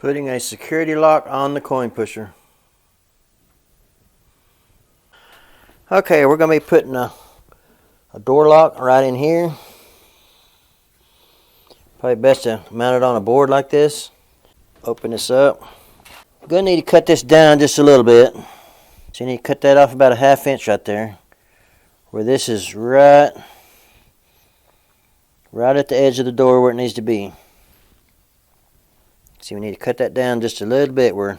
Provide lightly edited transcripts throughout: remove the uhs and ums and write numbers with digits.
Putting a security lock on the coin pusher. Okay, we're going to be putting a door lock right in here. Probably best to mount it on a board like this. Open this up. You're going to need to cut this down just a little bit. So you need to cut that off about a 1/2 inch right there. Where this is right at the edge of the door where it needs to be. See, we need to cut that down just a little bit where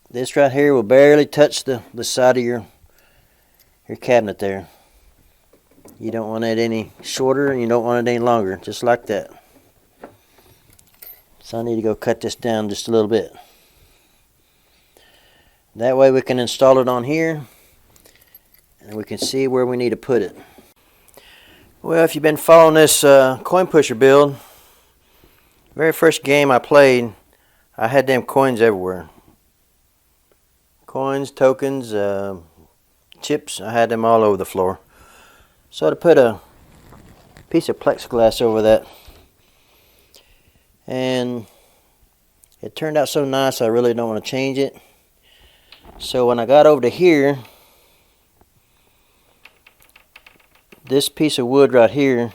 this right here will barely touch the side of your cabinet there. You don't want it any shorter and you don't want it any longer, just like that. So I need to go cut this down just a little bit. That way we can install it on here and we can see where we need to put it. Well, if you've been following this coin pusher build, very first game I played, I had them coins everywhere. Coins, tokens, chips, I had them all over the floor. So to put a piece of plexiglass over that, and it turned out so nice I really don't want to change it. So when I got over to here, this piece of wood right here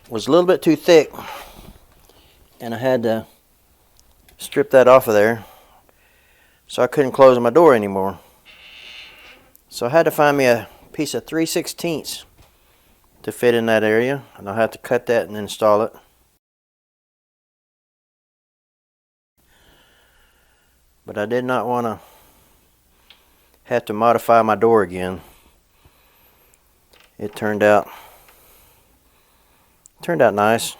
was a little bit too thick, and I had to strip that off of there, so I couldn't close my door anymore. So I had to find me a piece of 3/16 to fit in that area, and I'll have to cut that and install it. But I did not want to have to modify my door again. It turned out nice,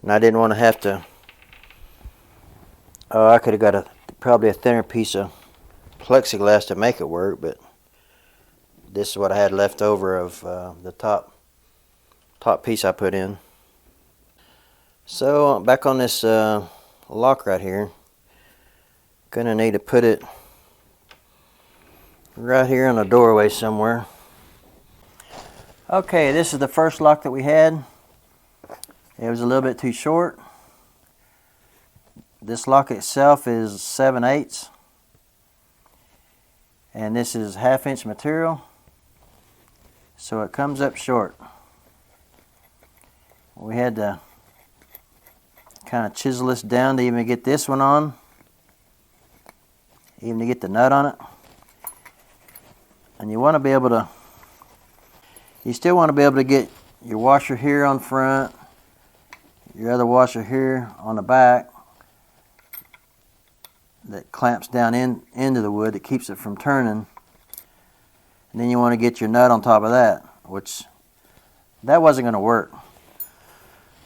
and I didn't want to have to. Oh, I could have got probably a thinner piece of plexiglass to make it work, but this is what I had left over of the top piece I put in. So back on this lock right here, gonna need to put it right here in the doorway somewhere. Okay, this is the first lock that we had. It was a little bit too short. This lock itself is 7/8, and this is 1/2 inch material, so it comes up short. We had to kind of chisel this down to even get this one on, even to get the nut on it. And you want to be able to, you still want to be able to get your washer here on front, your other washer here on the back that clamps down into the wood that keeps it from turning. And then you want to get your nut on top of that, which that wasn't going to work.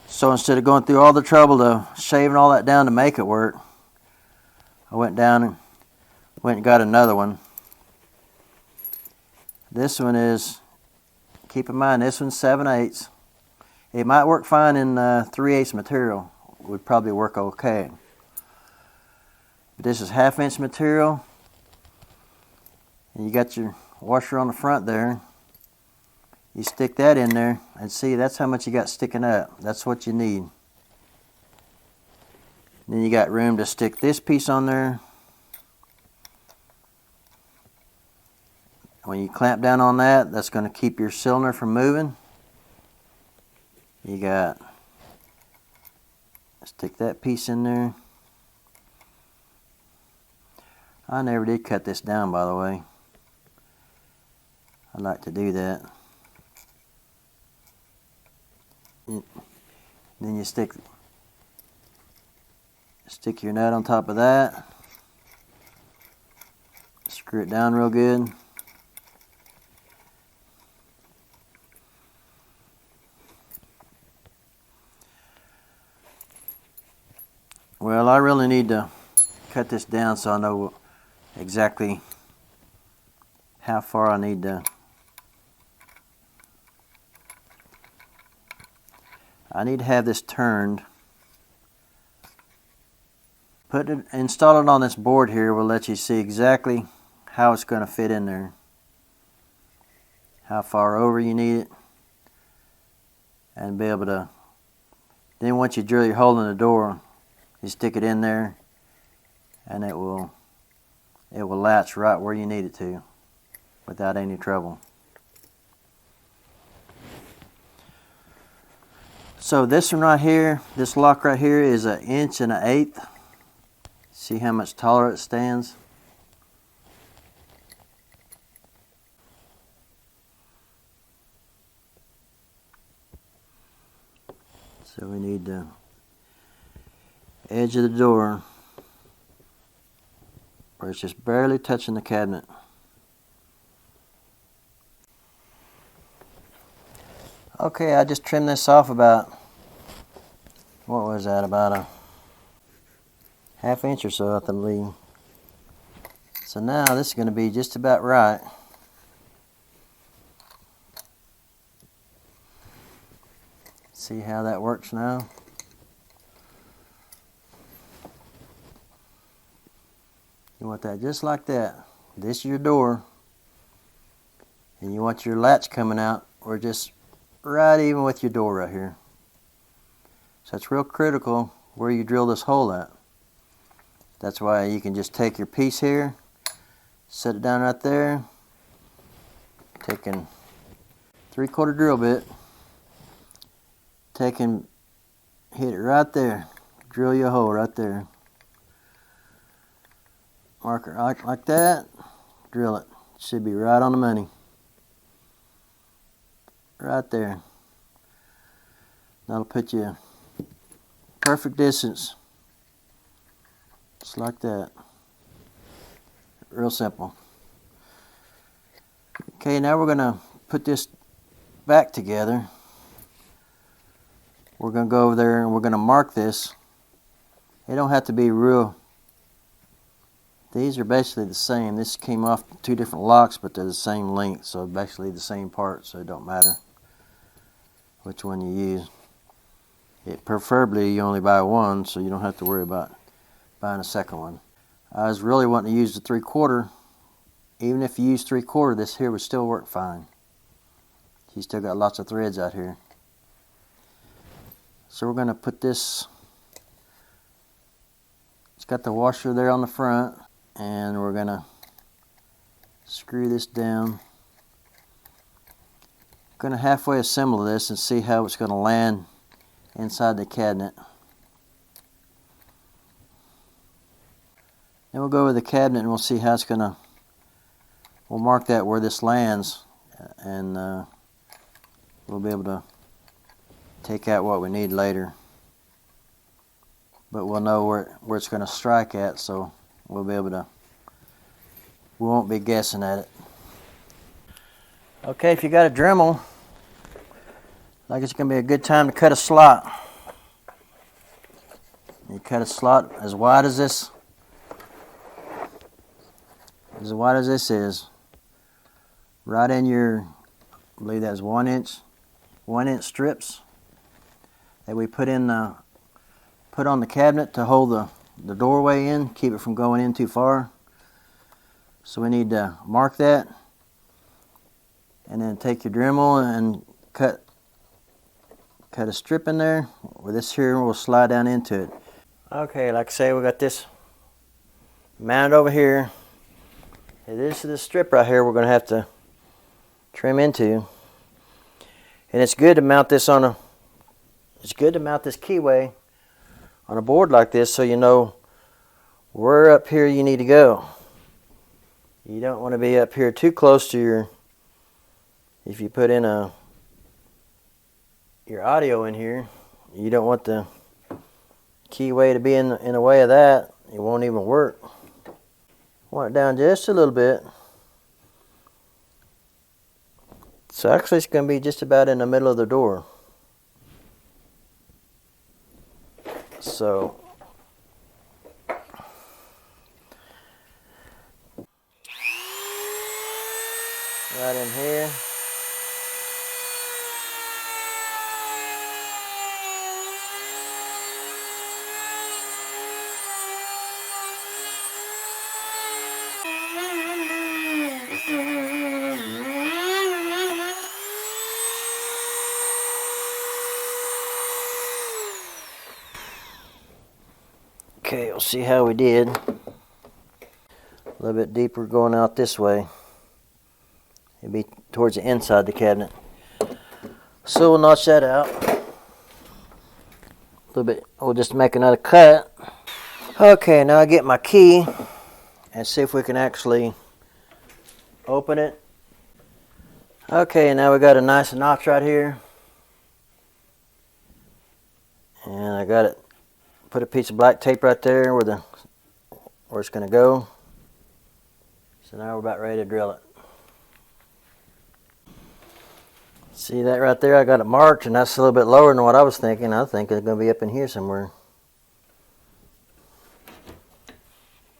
So instead of going through all the trouble of shaving all that down to make it work, I went down and got another one. This one is, keep in mind, this one's 7/8. It might work fine in 3/8 material. Would probably work okay. But this is 1/2 inch material. And you got your washer on the front there. You stick that in there and see, that's how much you got sticking up. That's what you need. Then you got room to stick this piece on there. When you clamp down on that, that's going to keep your cylinder from moving. You got, stick that piece in there. I never did cut this down, by the way. I like to do that. Then you stick your nut on top of that. Screw it down real good. Well, I really need to cut this down so I know exactly how far I need to. I need to have this turned. Install it on this board here. Will let you see exactly how it's going to fit in there. How far over you need it, and be able to Then once you drill your hole in the door, you stick it in there, and it will latch right where you need it to without any trouble. So this one right here, this lock right here is 1 1/8 inches. See how much taller it stands? So we need the edge of the door where it's just barely touching the cabinet. Okay, I just trimmed this off about, what was that, about a 1/2 inch or so, I believe. So now this is going to be just about right. See how that works now? You want that just like that. This is your door. And you want your latch coming out, or just right even with your door right here. So it's real critical where you drill this hole at. That's why you can just take your piece here, set it down right there, taking 3/4 drill bit, hit it right there, drill your hole right there. Mark it like that, drill it. Should be right on the money. Right there. That'll put you perfect distance. Just like that. Real simple. Okay, now we're going to put this back together. We're going to go over there and we're going to mark this. They don't have to be real. These are basically the same. This came off 2 different locks, but they're the same length, so basically the same part, so it don't matter which one you use. Preferably you only buy one, so you don't have to worry about buying a second one. I was really wanting to use the 3/4. Even if you use 3/4, this here would still work fine. You still got lots of threads out here. So we're going to put this, it's got the washer there on the front, and we're going to screw this down. Going to halfway assemble this and see how it's going to land inside the cabinet. Then we'll go over the cabinet and we'll see how it's going to, we'll mark that where this lands, and we'll be able to take out what we need later. But we'll know where it's going to strike at, so we'll be able to, we won't be guessing at it. Okay, if you got a Dremel, like it's going to be a good time to cut a slot. You cut a slot as wide as this is, right in your, I believe that's 1 inch strips that we put on the cabinet to hold the doorway in, keep it from going in too far. So we need to mark that, and then take your Dremel and cut a strip in there where this here will slide down into it. Okay, like I say, we got this mounted over here. This is the strip right here we're going to have to trim into. And it's good to mount this this keyway on a board like this, so you know where up here you need to go. You don't want to be up here too close to if you put in your audio in here, you don't want the keyway to be in the way of that. It won't even work. Want it down just a little bit. So actually it's going to be just about in the middle of the door. So right in here. Okay, we'll see how we did. A little bit deeper going out this way. It'd be towards the inside of the cabinet. So we'll notch that out. A little bit, we'll just make another cut. Okay, now I get my key and see if we can actually open it. Okay, now we got a nice notch right here. And I got it, put a piece of black tape right there where it's going to go. So now we're about ready to drill it. See that right there? I got it marked, and that's a little bit lower than what I was thinking. I think it's going to be up in here somewhere.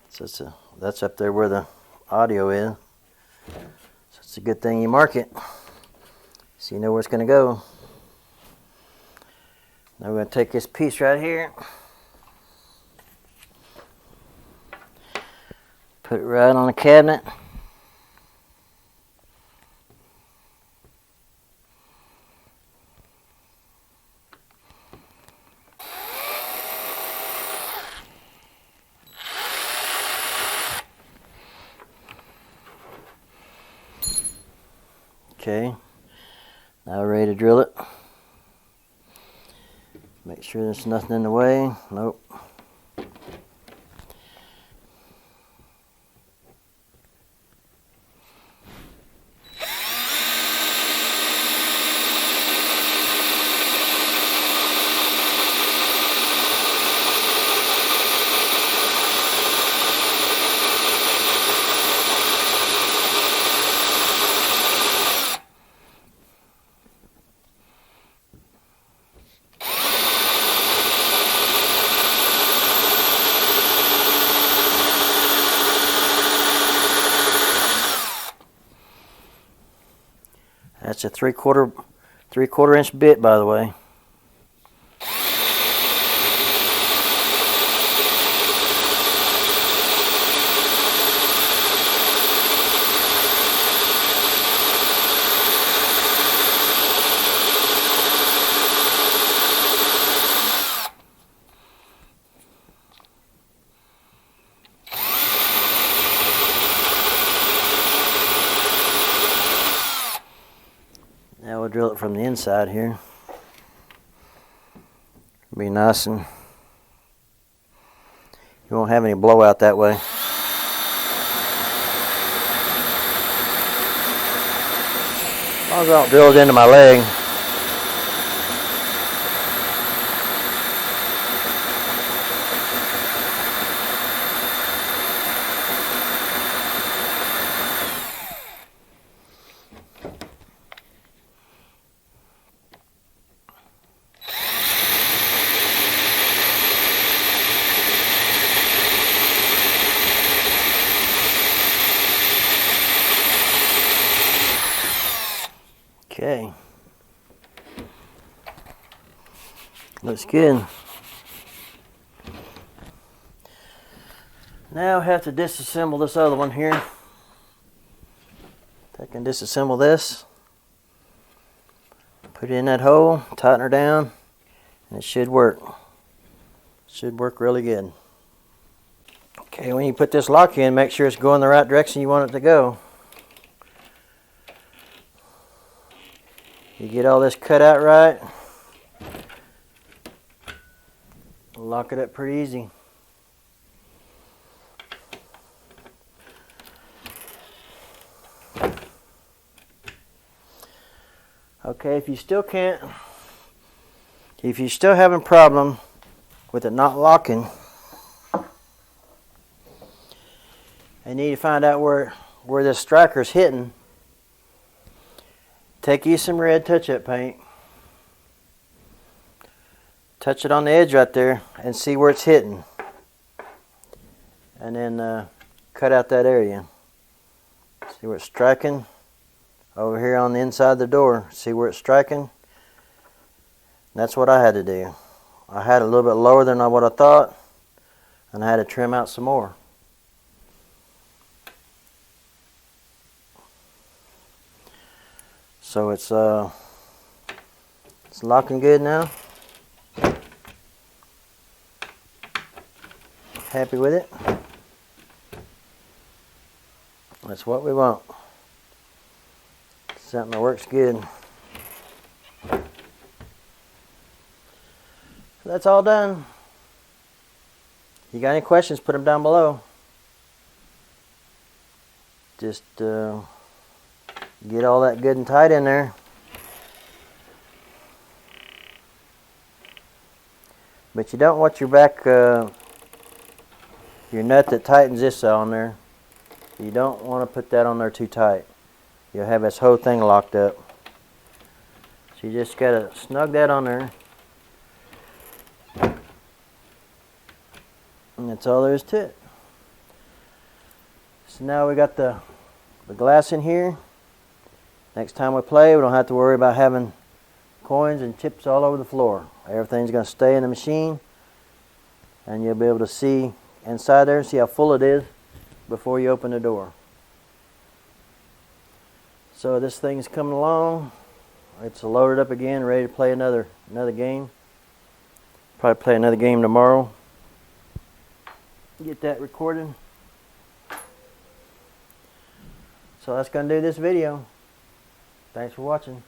So that's up there where the audio is. So it's a good thing you mark it, so you know where it's going to go. Now we're going to take this piece right here, put it right on the cabinet. Okay, now we're ready to drill it. Make sure there's nothing in the way. Nope. That's a three-quarter inch bit, by the way. Now we'll drill it from the inside here. Be nice, and you won't have any blowout that way. As long as I don't drill it into my leg. Okay, looks good. Now I have to disassemble this other one here. I can disassemble this, put it in that hole, tighten her down, and it should work. Should work really good. Okay, when you put this lock in, make sure it's going the right direction you want it to go. You get all this cut out right, lock it up pretty easy. Okay, if you're still having a problem with it not locking, I need to find out where this striker's hitting. Take you some red touch-up paint, touch it on the edge right there and see where it's hitting, and then cut out that area. See where it's striking over here on the inside of the door. See where it's striking? That's what I had to do. I had it a little bit lower than what I thought, and I had to trim out some more. So it's locking good now. Happy with it? That's what we want. Something that works good. That's all done. You got any questions, put them down below. Just get all that good and tight in there. But you don't want your back, your nut that tightens this on there, you don't want to put that on there too tight. You'll have this whole thing locked up. So you just got to snug that on there. And that's all there is to it. So now we got the glass in here. Next time we play, we don't have to worry about having coins and chips all over the floor. Everything's going to stay in the machine, and you'll be able to see inside there, see how full it is before you open the door. So this thing's coming along. It's loaded up again, ready to play another game. Probably play another game tomorrow. Get that recorded. So that's going to do this video. Thanks for watching.